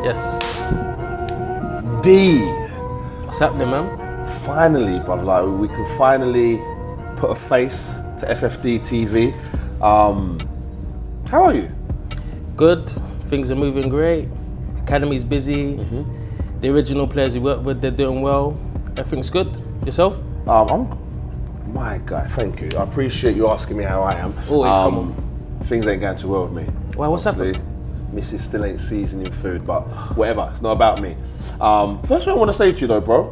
Yes. D. What's happening, man? Finally, brother, like we can finally put a face to FFDTV. How are you? Good. Things are moving great. Academy's busy. The original players we work with, they're doing well. Everything's good. Yourself? My guy, thank you. I appreciate you asking me how I am. Always, come on. Things ain't going too well with me. Why, what's happened? Missus still ain't seasoning food, but whatever, it's not about me. First thing I want to say to you though, bro,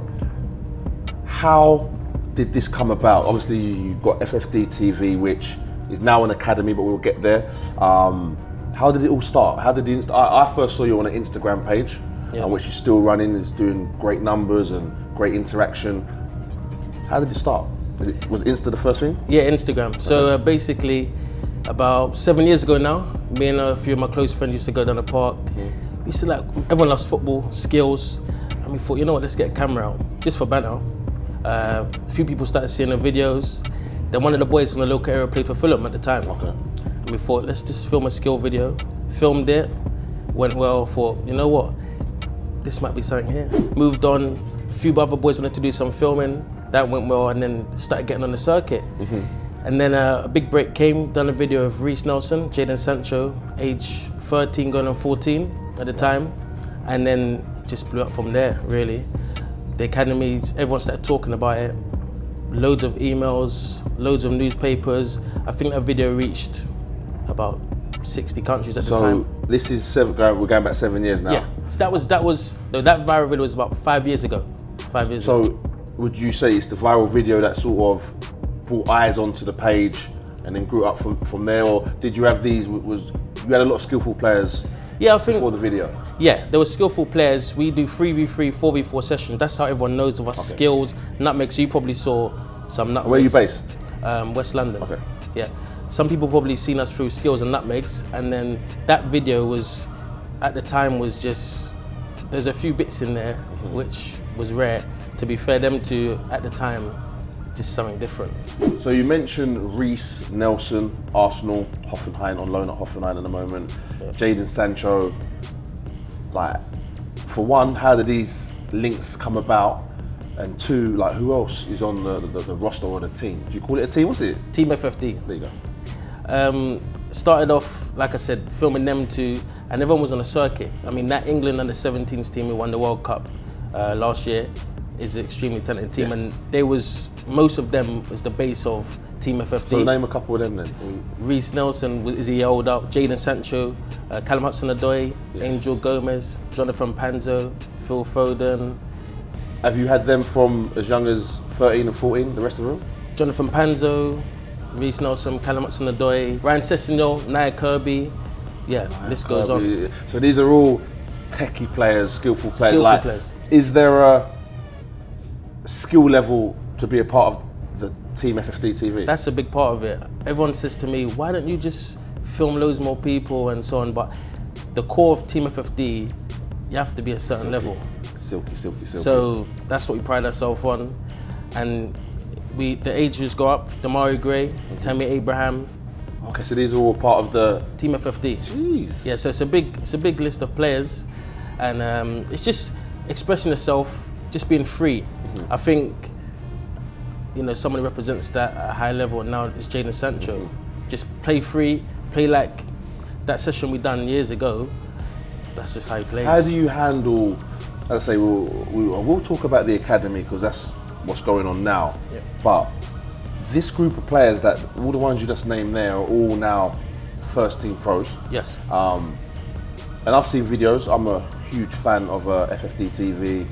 how did this come about? Obviously, you've got FFDTV, which is now an academy, but we'll get there. How did it all start? How did I first saw you on an Instagram page, which is still running, is doing great numbers and great interaction. How did it start? Was Insta the first thing? Yeah, Instagram. So basically, about 7 years ago now, me and a few of my close friends used to go down the park. We used to like, everyone loves football, skills, and we thought, you know what, let's get a camera out, just for banter. A few people started seeing the videos. Then one of the boys from the local area played for Fulham at the time. And we thought, let's just film a skill video. Filmed it, went well, thought, you know what, this might be something here. Moved on, a few other boys wanted to do some filming. That went well, and then started getting on the circuit. And then a big break came, done a video of Reiss Nelson, Jadon Sancho, age 13 going on 14 at the time. And then just blew up from there, really. The academies, everyone started talking about it. Loads of emails, loads of newspapers. I think that video reached about 60 countries at the time. So this is we're going back 7 years now. Yeah, so that viral video was about 5 years ago. 5 years ago. So would you say it's the viral video that sort of brought eyes onto the page and then grew up from there, or did you have you had a lot of skillful players? Yeah, I think before the video. Yeah, there were skillful players. We do 3v3, 4v4 sessions. That's how everyone knows of us. Skills, nutmeg. So you probably saw some nutmegs. Where are you based? West London. Okay. Yeah. Some people probably seen us through skills and nutmegs, and then that video was, at the time, was just, there's a few bits in there which was rare. To be fair, them two at the time, just something different. So you mentioned Reiss Nelson, Arsenal, Hoffenheim, on loan at Hoffenheim at the moment. Jadon Sancho. Like, for one, how did these links come about? And two, like, who else is on the roster or the team? Do you call it a team? What's it? Team FFD. There you go. Started off, like I said, filming them two, and everyone was on a circuit. I mean, that England under-17s team who won the World Cup last year is an extremely talented team, and most of them was the base of Team FFD. So name a couple of them then. Reiss Nelson is a year older, Jadon Sancho, Callum Hudson-Odoi, Angel Gomes, Jonathan Panzo, Phil Foden. Have you had them from as young as 13 and 14, the rest of them? Jonathan Panzo, Reiss Nelson, Callum Hudson-Odoi, Ryan Sessegnon, Nia Kirby. Yeah, list goes on. So these are all techie players, skillful players. Skillful players. Is there a skill level to be a part of the Team FFDTV? That's a big part of it. Everyone says to me, why don't you just film loads more people and so on, but the core of Team FFD, you have to be a certain level. Silky. So that's what we pride ourselves on. And the ages go up, Demarai Gray, Tammy Abraham. Okay, so these are all part of the Team FFD. Jeez. Yeah, so it's a big list of players, and it's just expressing yourself, just being free. I think, you know, someone who represents that at a high level now is Jadon Sancho. Just play free, play like that session we done years ago. That's just how he plays. How do you handle, as I say, we'll talk about the academy because that's what's going on now. Yeah. But this group of players, that all the ones you just named there, are all now first team pros. Yes. And I've seen videos. I'm a huge fan of FFDTV.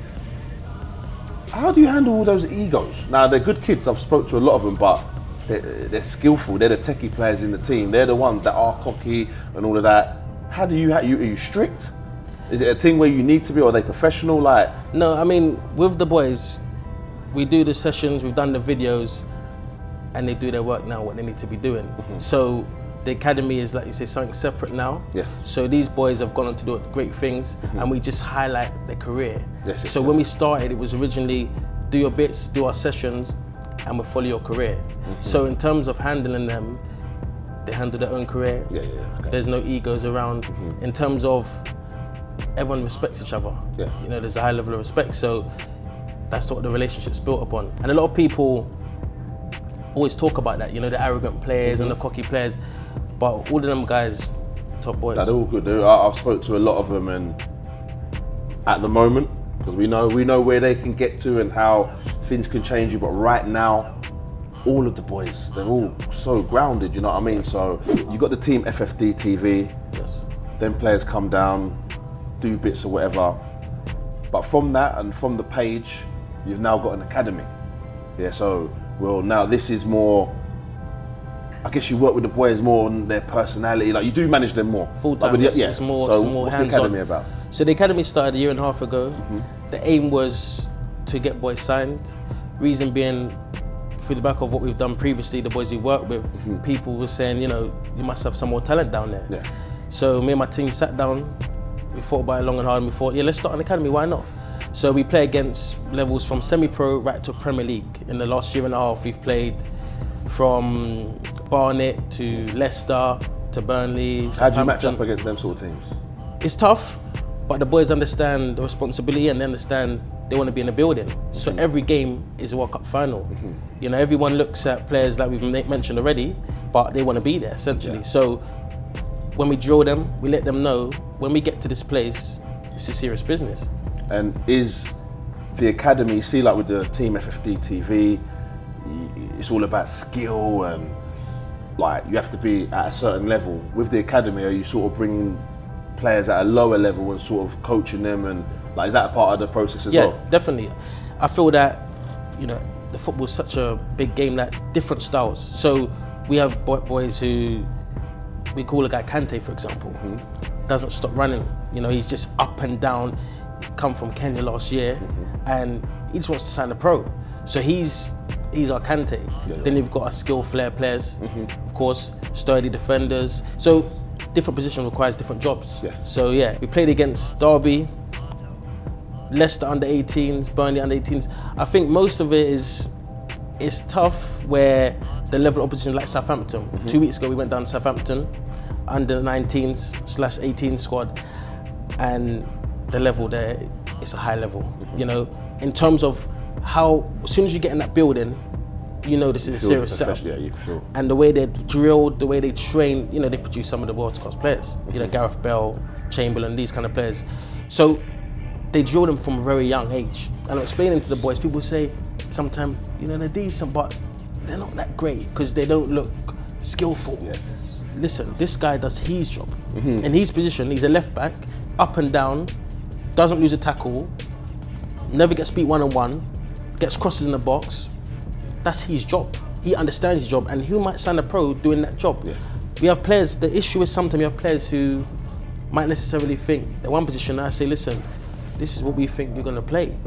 How do you handle all those egos? Now, they're good kids. I've spoke to a lot of them, but they're skillful. They're the techie players in the team. They're the ones that are cocky and all of that. How do are you strict? Is it a thing where you need to be, or are they professional? Like, no, I mean, with the boys, we do the sessions, we've done the videos, and they do their work now, what they need to be doing. So the academy is, like you say, something separate now. Yes. So these boys have gone on to do great things, and we just highlight their career. Yes, so when we started, it was originally do your bits, do our sessions, and we'll follow your career. So in terms of handling them, they handle their own career. Okay. There's no egos around. In terms of everyone respects each other. Yeah. You know, there's a high level of respect. So that's what the relationship's built upon. And a lot of people always talk about that, you know, the arrogant players and the cocky players, but all of them guys, top boys. They're all good. I've spoke to a lot of them, and at the moment, because we know where they can get to and how things can change you, but right now, all of the boys, they're all so grounded, you know what I mean? So you got the team FFDTV, Yes. then players come down, do bits or whatever, but from that and from the page, you've now got an academy. Yeah, so, well, now this is more, I guess you work with the boys more on their personality, like you do manage them more. Full time, Like, it's more, so it's more what's hands-on. the academy about? So the academy started a year and a half ago. The aim was to get boys signed. Reason being, through the back of what we've done previously, the boys we worked with, people were saying, you know, you must have some more talent down there. Yeah. So me and my team sat down, we thought about it long and hard, and we thought, yeah, let's start an academy, why not? So we play against levels from semi-pro right to Premier League. In the last year and a half, we've played from Barnet to Leicester to Burnley, How do you match Southampton. up against them sort of teams? It's tough, but the boys understand the responsibility and they understand they want to be in the building. So every game is a World Cup final. You know, everyone looks at players like we've mentioned already, but they want to be there essentially. Yeah. So when we drill them, we let them know when we get to this place, it's a serious business. And is the academy, see like with the team FFDTV, it's all about skill and like you have to be at a certain level. With the academy, are you sort of bringing players at a lower level and sort of coaching them, and like is that a part of the process as well? Yeah, definitely. I feel that, you know, the football's such a big game that different styles. So we have boys who, we call a guy Kante, for example, doesn't stop running. You know, he's just up and down. He come from Kenya last year, and he just wants to sign a pro. So he's our Kante. Then you've got our skill flair players, of course, sturdy defenders. So different position requires different jobs. Yes. So yeah, we played against Derby, Leicester under 18s, Burnley under 18s. I think most of it is tough where the level of opposition like Southampton. 2 weeks ago we went down to Southampton, under 19s/18 squad, and the level there, it's a high level. You know, in terms of how, as soon as you get in that building, you know this is a serious setup. Yeah, you feel. And the way they're drilled, the way they train, you know, they produce some of the world's class players. You know, Gareth Bale, Chamberlain, these kind of players. So they drill them from a very young age. And I'm explaining to the boys, people say sometimes, you know, they're decent, but they're not that great because they don't look skillful. Yes. Listen, this guy does his job. In his position, he's a left back, up and down, doesn't lose a tackle, never gets beat one-on-one, gets crosses in the box. That's his job. He understands his job, and he might sign a pro doing that job. Yeah. We have players, the issue is sometimes you have players who might necessarily think they're one position, and I say, listen, this is what we think you're gonna play.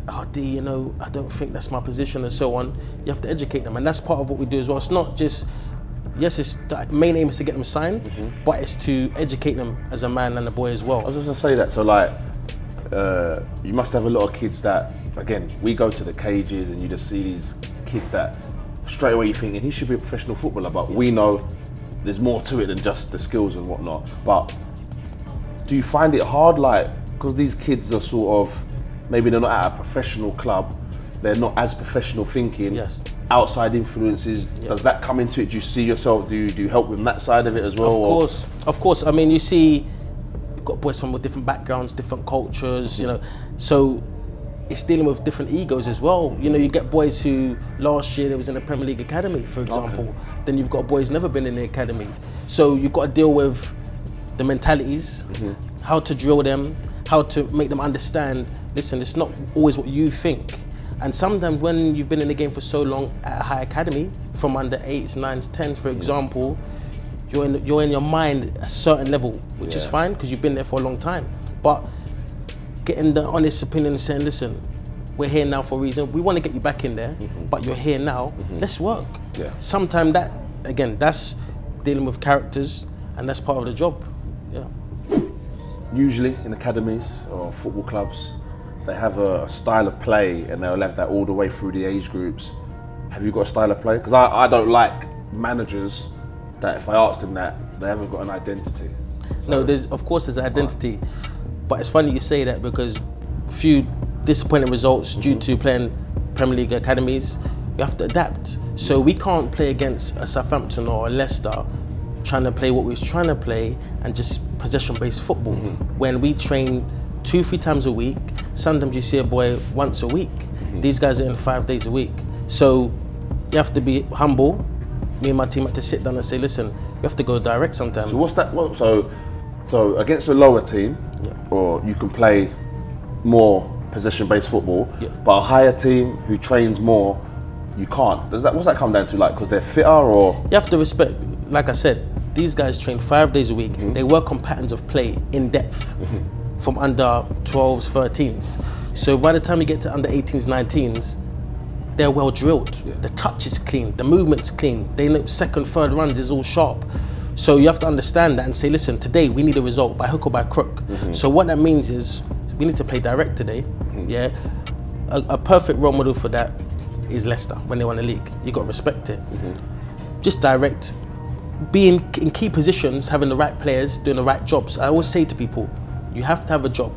Oh, D, you know, I don't think that's my position, and so on. You have to educate them, and that's part of what we do as well. It's not just, yes, it's, the main aim is to get them signed, but it's to educate them as a man and a boy as well. I was just gonna say that, so like, you must have a lot of kids that, again, we go to the cages and you just see these kids that straight away you're thinking he should be a professional footballer, but we know there's more to it than just the skills and whatnot. But do you find it hard, like, because these kids are sort of, maybe they're not at a professional club, they're not as professional thinking, Yes. outside influences, does that come into it? Do you see yourself, do you help with that side of it as well? Of course. I mean, you see, you've got boys from different backgrounds, different cultures, you know, so it's dealing with different egos as well. You know, you get boys who last year they was in the Premier League Academy, for example. Then you've got boys never been in the academy. So you've got to deal with the mentalities, how to drill them, how to make them understand, listen, it's not always what you think. And sometimes when you've been in the game for so long at a high academy, from under 8s, 9s, 10s, for example, you're in your mind a certain level, which is fine because you've been there for a long time. But getting the honest opinion and saying, listen, we're here now for a reason. We want to get you back in there, but you're here now. Let's work. Yeah. Sometimes that, again, that's dealing with characters, and that's part of the job. Yeah. Usually in academies or football clubs, they have a style of play and they'll have that all the way through the age groups. Have you got a style of play? Because I don't like managers that if I ask them that, they haven't got an identity. So, no, of course there's an identity. But it's funny you say that because few disappointing results due to playing Premier League academies, you have to adapt. So we can't play against a Southampton or a Leicester trying to play what we was trying to play and just possession-based football. When we train 2-3 times a week, sometimes you see a boy once a week. These guys are in 5 days a week. So you have to be humble. Me and my team had to sit down and say, listen, you have to go direct sometimes. So what's that? So against a lower team, or you can play more possession-based football, but a higher team who trains more, you can't. What's that come down to? Like, because they're fitter, or? You have to respect, like I said, these guys train 5 days a week. They work on patterns of play in depth from under 12s, 13s. So by the time you get to under 18s, 19s, they're well drilled. The touch is clean, the movement's clean. They know second, third runs is all sharp. So you have to understand that and say, listen, today we need a result by hook or by crook. So what that means is we need to play direct today. A perfect role model for that is Leicester when they won the league. You got to respect it. Just direct. Being in key positions, having the right players, doing the right jobs. I always say to people, you have to have a job.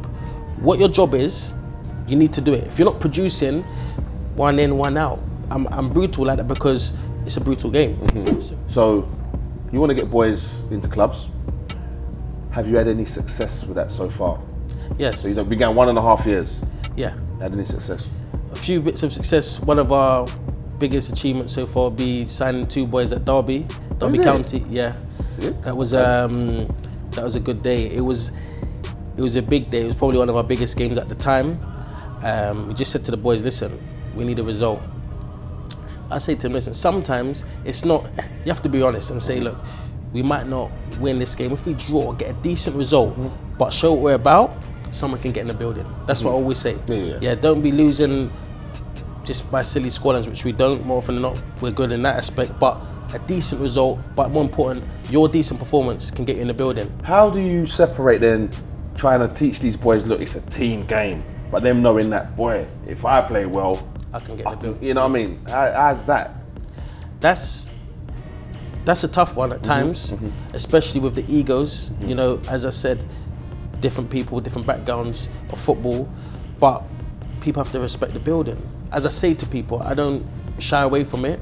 What your job is, you need to do it. If you're not producing, one in, one out. I'm brutal like that because it's a brutal game. So you want to get boys into clubs. Have you had any success with that so far? Yes. So you began 1.5 years. Yeah. Had any success? A few bits of success. One of our biggest achievements so far would be signing 2 boys at Derby County. Yeah. Sick. That was a good day. It was a big day. It was probably one of our biggest games at the time. We just said to the boys, listen, we need a result. I say to them, listen, sometimes it's not, you have to be honest and say, look, we might not win this game. If we draw, get a decent result, but show what we're about, someone can get in the building. That's what I always say. Yeah, don't be losing just by silly scorelines, which we don't. More often than not, we're good in that aspect, but a decent result, but more important, your decent performance can get you in the building. How do you separate then, trying to teach these boys, look, it's a team game, but them knowing that, boy, if I play well, I can get in the building. You know what I mean? How's that? That's a tough one at times, especially with the egos. You know, as I said, different people, different backgrounds of football, but people have to respect the building. As I say to people, I don't shy away from it.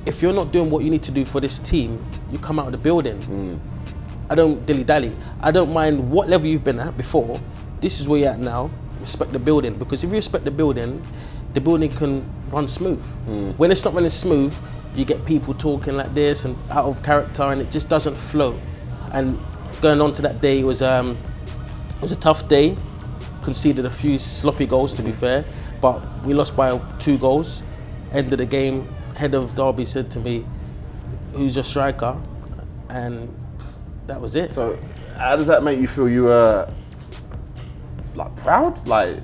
If you're not doing what you need to do for this team, you come out of the building. I don't dilly-dally. I don't mind what level you've been at before. This is where you're at now. Respect the building, because if you respect the building can run smooth. When it's not running smooth, you get people talking like this and out of character, and it just doesn't flow. And going on to that day, it was a tough day. Conceded a few sloppy goals, to be fair, but we lost by 2 goals. End of the game, head of Derby said to me, "Who's your striker?" And that was it. So, how does that make you feel? You were like proud, like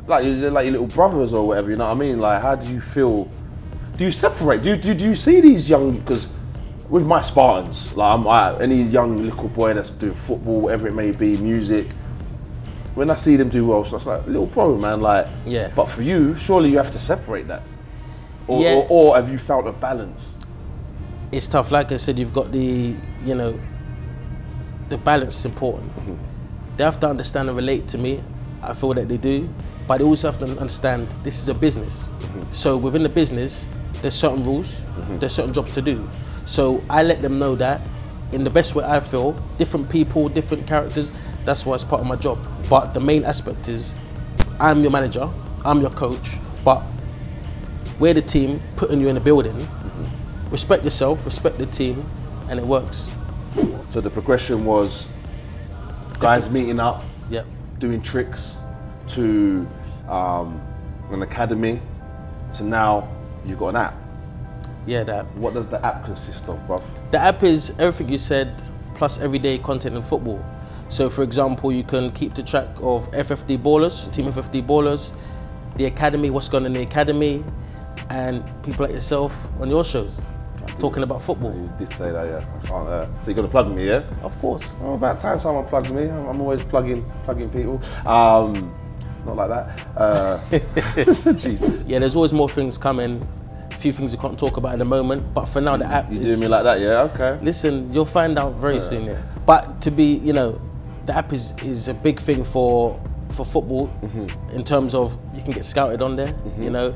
your little brothers or whatever. You know what I mean? Like, how do you feel? Do you separate? Do you see these young? Because with my Spartans, like any young little boy that's doing football, whatever it may be, music. When I see them do well, so it's like, little bro, man, like. Yeah. But for you, surely you have to separate that, or have you found a balance? It's tough. Like I said, you've got the balance is important. They have to understand and relate to me. I feel that they do, but they also have to understand this is a business. So within the business, there's certain rules, there's certain jobs to do. So I let them know that in the best way I feel, different people, different characters, that's why it's part of my job. But the main aspect is, I'm your manager, I'm your coach, but we're the team putting you in the building. Respect yourself, respect the team, and it works. So the progression was guys meeting up, doing tricks, to an academy, to now you've got an app. Yeah, the app. What does the app consist of, bruv? The app is everything you said, plus everyday content in football. So for example, you can keep the track of FFD ballers, Team FFD ballers, the academy, what's going on in the academy, and people like yourself on your shows, talking about football. You did say that, yeah. I can't, so you're going to plug me, yeah? Of course. Oh, about time someone plugs me. I'm always plugging people. Not like that. Jeez. Yeah, there's always more things coming. A few things we can't talk about at the moment, but for now the app is... You doing me like that, yeah? Okay. Listen, you'll find out very soon. Yeah. But to be, the app is a big thing for football, in terms of you can get scouted on there, you know.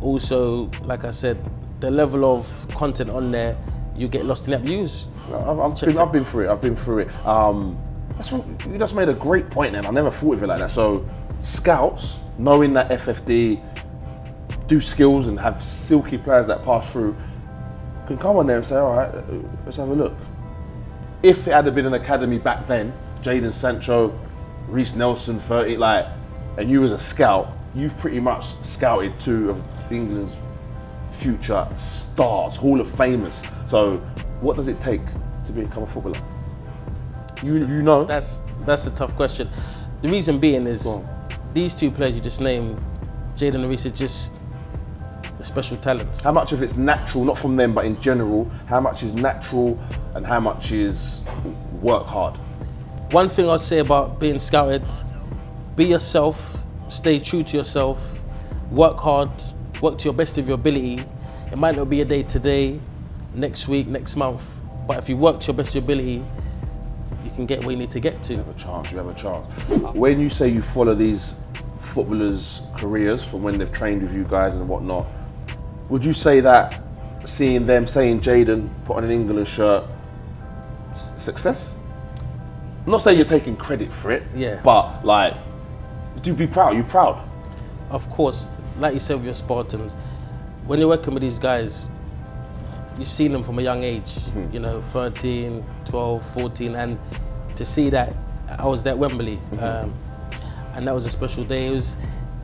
Also, like I said, the level of content on there, you get lost in that views. I've been through it. You just made a great point then. I never thought of it like that. So scouts, knowing that FFD do skills and have silky players that pass through, can come on there and say, all right, let's have a look. If it had been an academy back then, Jadon Sancho, Reiss Nelson, 30, like, and you as a scout, you've pretty much scouted 2 of England's future stars, Hall of Famers. So what does it take to become a footballer? You know? That's a tough question. The reason being is these 2 players you just named, Jadon and Reiss, are just special talents. How much of it's natural, not from them, but in general, how much is natural and how much is work hard? One thing I'll say about being scouted, be yourself, stay true to yourself, work hard, work to your best of your ability. It might not be a day today, next week, next month, but if you work to your best of your ability, you can get where you need to get to. You have a chance. When you say you follow these footballers' careers from when they've trained with you guys and whatnot, would you say that seeing Jadon put on an England shirt, success? I'm not saying you're taking credit for it, but like, do be proud. You're proud. Of course, like you said with your Spartans, when you're working with these guys, you've seen them from a young age, you know, 13, 12, 14, and to see that, I was there at Wembley, and that was a special day. It was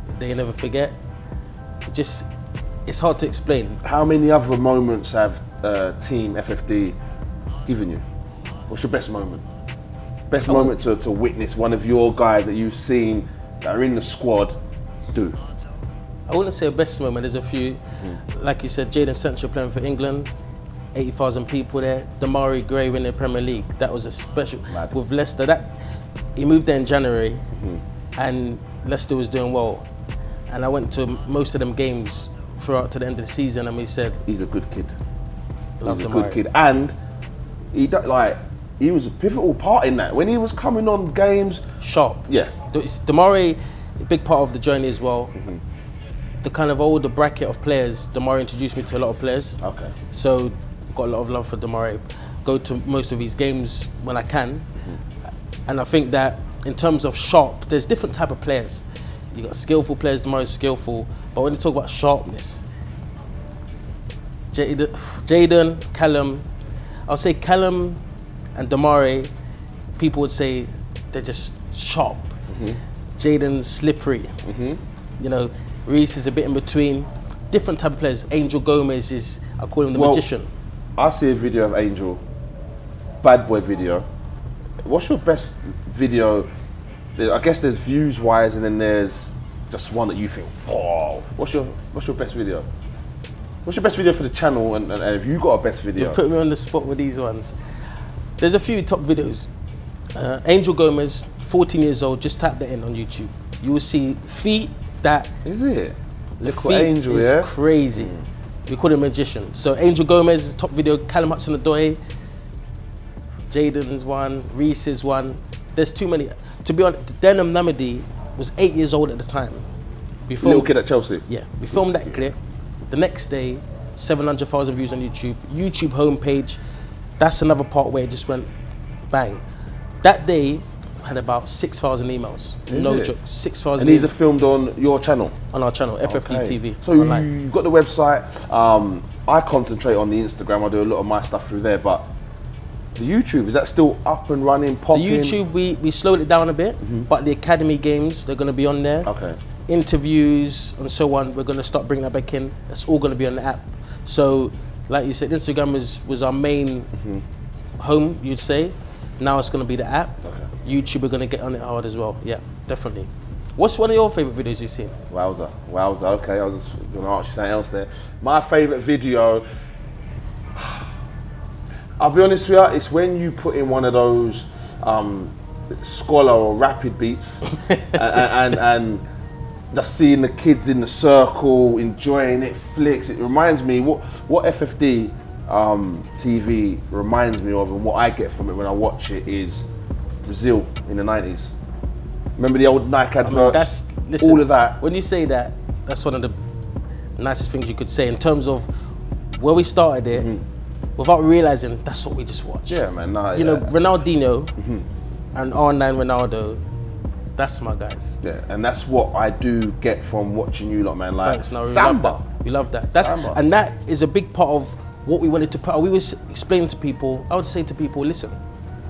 a day you never forget. It's hard to explain. How many other moments have Team FFD given you? What's your best moment? Best moment to witness one of your guys that you've seen that are in the squad do? I wouldn't say a best moment, there's a few. Like you said, Jadon Sancho playing for England, 80,000 people there. Demarai Gray winning the Premier League, that was a special. With Leicester, he moved there in January, and Leicester was doing well. And I went to most of them games throughout to the end of the season, and we said, he's a good kid. He's a good kid, and he was a pivotal part in that. When he was coming on games, sharp. Yeah. Demarai, a big part of the journey as well. The kind of older bracket of players, Demarai introduced me to a lot of players. Okay. So got a lot of love for Demarai. Go to most of his games when I can. And I think that in terms of sharp, there's different type of players. You got skillful players, Demarai's skillful, but when you talk about sharpness, Jadon, Callum, I'll say Callum and Demarai, people would say they're just sharp. Jadon's slippery. You know, Reiss is a bit in between. Different type of players. Angel Gomes is, I call him the magician. I see a video of Angel, bad boy video. What's your best video? I guess there's views wise, and then there's just one that you think, oh, what's your best video? What's your best video for the channel, and have you got a best video? You put me on the spot with these ones. There's a few top videos. Angel Gomes, 14 years old, just type that in on YouTube. You will see feet that... Is it? Look what Angel, is crazy. We call him a magician. So Angel Gomes' top video, Callum Hudson-Odoi, Jadon's one, Reiss's one. There's too many. To be honest, Denim Namadi was 8 years old at the time. Little kid at Chelsea? Yeah. We filmed that clip. The next day, 700,000 views on YouTube. YouTube homepage. That's another part where it just went bang. That day, had about 6,000 emails. No joke, 6,000. And these are filmed on your channel? On our channel, FFDTV. So you've got the website. I concentrate on the Instagram. I do a lot of my stuff through there, but the YouTube, is that still up and running, popping? The YouTube, we slowed it down a bit, but the Academy games, they're going to be on there. Okay. Interviews and so on, we're going to start bringing that back in. That's all going to be on the app. So, like you said, Instagram was our main home, you'd say. Now it's going to be the app. Okay. YouTube, we're going to get on it hard as well. Yeah, definitely. What's one of your favourite videos you've seen? Wowza, wowza. Okay, I was just going to ask you something else there. My favourite video, I'll be honest with you, it's when you put in one of those Scholar or Rapid beats and just seeing the kids in the circle, enjoying it, flicks. It reminds me, what FFD TV reminds me of, and what I get from it when I watch it is Brazil in the 90s. Remember the old Nike adverts? Listen, all of that. When you say that, that's one of the nicest things you could say in terms of where we started it, without realizing that's what we just watched. Yeah, man. You know, Ronaldinho and R9 Ronaldo, that's my guys. Yeah, and that's what I do get from watching you lot, man. Like, thanks, no, Samba. We love that. And that is a big part of what we wanted to put. We was explaining to people, I would say to people, listen,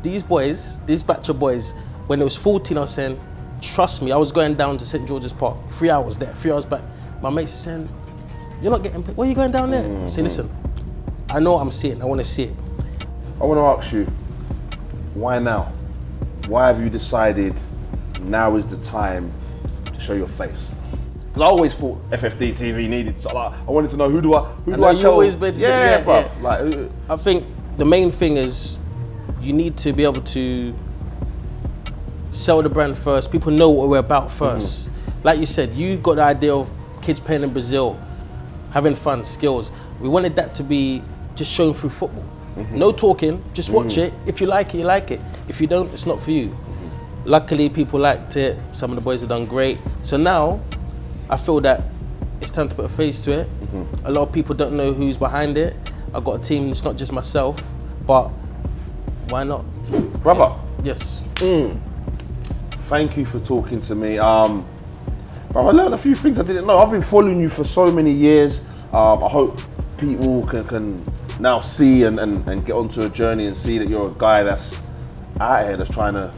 these boys, this batch of boys, when it was 14, I was saying, trust me, I was going down to St. George's Park, 3 hours there, 3 hours back. My mates are saying, you're not getting paid. Why are you going down there? I say, listen, I know what I'm seeing, I want to see it. I want to ask you, why now? Why have you decided now is the time to show your face? Because I always thought FFDTV needed, so like, I wanted to know who do I tell? Always been, yeah, bruv. Yeah. Like, I think the main thing is you need to be able to sell the brand first. People know what we're about first. Like you said, you got the idea of kids playing in Brazil, having fun, skills. We wanted that to be just shown through football. No talking, just watch it. If you like it, you like it. If you don't, it's not for you. Luckily, people liked it. Some of the boys have done great. So now, I feel that it's time to put a face to it. A lot of people don't know who's behind it. I've got a team, it's not just myself, but why not? Brother. Yeah. Yes. Thank you for talking to me. Bro, I learned a few things I didn't know. I've been following you for so many years. I hope people can now see and get onto a journey and see that you're a guy that's out here that's trying to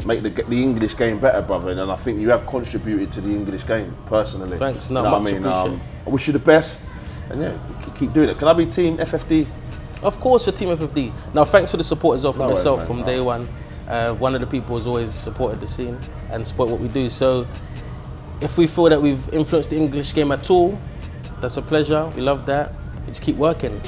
make the English game better, brother. And I think you have contributed to the English game personally. Thanks, no, you know much appreciated. I wish you the best, and yeah, keep doing it. Can I be team FFD? Of course, you're team FFD. Now, thanks for the support as well from yourself man, from day one. One of the people who's always supported the scene and support what we do. So, if we feel that we've influenced the English game at all, that's a pleasure. We love that. We just keep working.